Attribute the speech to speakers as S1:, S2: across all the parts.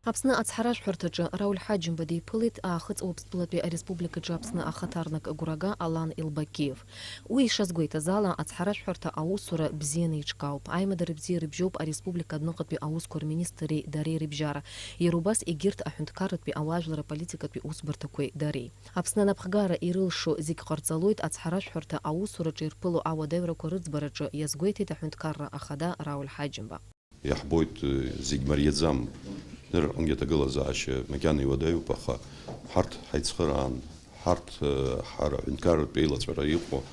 S1: Аԥсны ацҳаражәҳәарҭаҿы Рауль Ҳаџьымба диԥылеит Ахыҵ-Уаԥстәылатәи Ареспубликаҿы Аԥсны ахаҭарнак гәрага Алан Илбакиев. Уи ишазгәеиҭаз ала ацҳаражәҳәарҭа аусура бзианы иҿкаауп. Аимадара бзиа рыбжьоуп Ареспублика адәныҟатәи аусқәа рминистри дареи рыбжьара. Иара убас егьырҭ аҳәынҭқарратәи ауаажәлара политикатәи усбарҭақәеи дареи. Аԥсны анапхгара ирылшо зегь ҟарҵалоит ацҳаражәҳәарҭа аусураҿы ирԥыло ауадаҩрақәа рыӡбараҿы, иазгәеиҭеит аҳәынҭқарра ахада Рауль Ҳаџьымба.
S2: Иаҳбоит зегь мариаӡам ангьаҭагылазаашьа макьана иуадаҩуп, аха ҳарҭ ҳаицхыраан, ҳарҭ ҳара аҳәынҭқарратә еилаҵәара иҟоу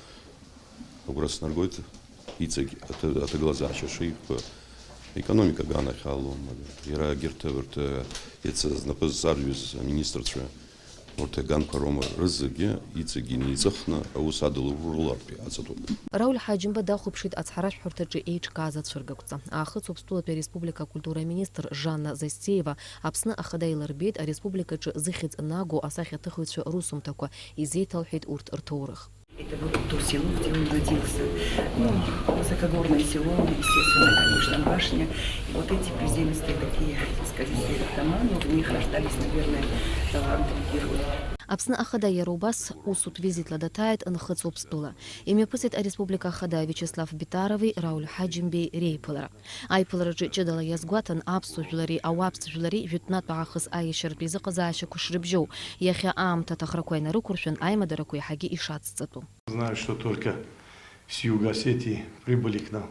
S2: агәра снаргоит иҵегь аҭагылазаашьа шиқәа економика аганахьалом, иара егьырҭ иацы знапы ззарҩыз аминистрцәа урҭ аганқәа роума рызегьы иҵегь инеиҵыхны аус адылурылартә иааҵатәуп.
S1: Рауль Ҳаџьымба дахәаԥшит ацҳаражәҳәарҭаҿы еиҿкааз ацәыргақәҵа. Ахыҵ-Уаԥстәылатәи Ареспублика акультура аминистр Жанна Застеева Аԥсны ахада илырбеит ареспубликаҿы зыхьӡ наго асахьаҭыхыҩцәа русумҭақәа, изеиҭалҳәеит урҭ рҭоурых.
S3: Это было то село, где он родился. Ну, высокогорное село, естественно, конечно, башня. И вот эти приземистые такие, так сказать, дома, но в них рождались, наверное, талантливые герои.
S1: Аԥсны ахада иара убас усутә визитла даҭааит Нхыҵ-Уаԥстәыла. Имҩаԥысит ареспублика ахада Виачеслав Битарови Рауль Ҳаџьымбеи реиԥылара. Аиԥылараҿы ҷыдала иазгәаҭан аԥсуа жәлари ауааԥс жәлари жәытәнатә аахыс аиашьаратә еизыҟазаашьақәа шрыбжьоу, иахьа аамҭа аҭахрақәа инарықәыршәан аимадарақәа иаҳагьы ишацҵатәу.
S4: Знаю, что только с Юга Осетии прибыли к нам.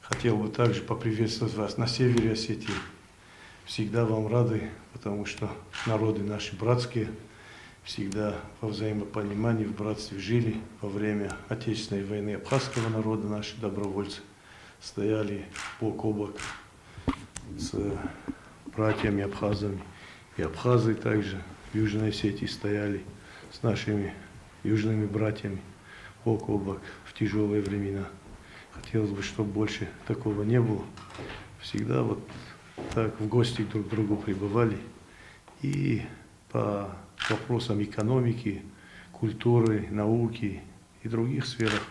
S4: Хотел бы также поприветствовать вас на севере Осетии. Всегда вам рады, потому что народы наши братские. Всегда во взаимопонимании, в братстве жили. Во время Отечественной войны абхазского народа наши добровольцы стояли бок о бок с братьями абхазами. И абхазы также в Южной Осетии стояли с нашими южными братьями бок о бок в тяжелые времена. Хотелось бы, чтобы больше такого не было. Всегда вот так в гости друг к другу пребывали. И по вопросам экономики, культуры, науки и других сферах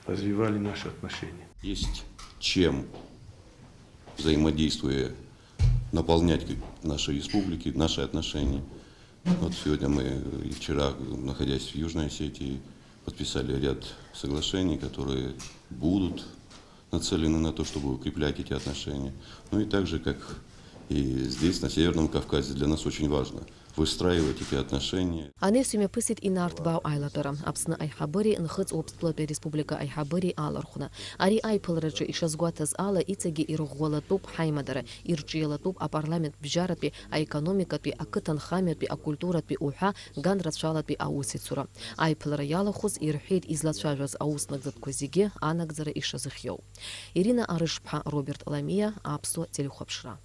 S4: развивали наши отношения.
S2: Есть чем, взаимодействуя, наполнять наши республики, наши отношения. Вот сегодня мы и вчера, находясь в Южной Осетии, подписали ряд соглашений, которые будут нацелены на то, чтобы укреплять эти отношения. Ну и так же, как и здесь, на Северном Кавказе, для нас очень важно выстраивать эти отношения.
S1: Анес имҩаԥысит инарҭбаау аилатәара. Аԥсны аиҳабыри Нхыҵ-Уаԥстәылатәи Ареспублика аиҳабыри алархәны. Ари аиԥылараҿы ишазгәаҭаз ала иҵегьы ирӷәӷәалатәуп ҳаимадара, ирҿиалатәуп апарламент бжьаратәи, аекономикатәи, ақыҭанхамҩатәи, акультуратәи уҳәа ганрацәалатәи аусицура. Аиԥылара иалахәыз ирҳәеит излацәажәаз аус-нагӡатәқәа зегьы анагӡара ишазыхиоу. Ирина Арышԥҳа, Роберт Ламиа, Аԥсуа телехәаԥшра.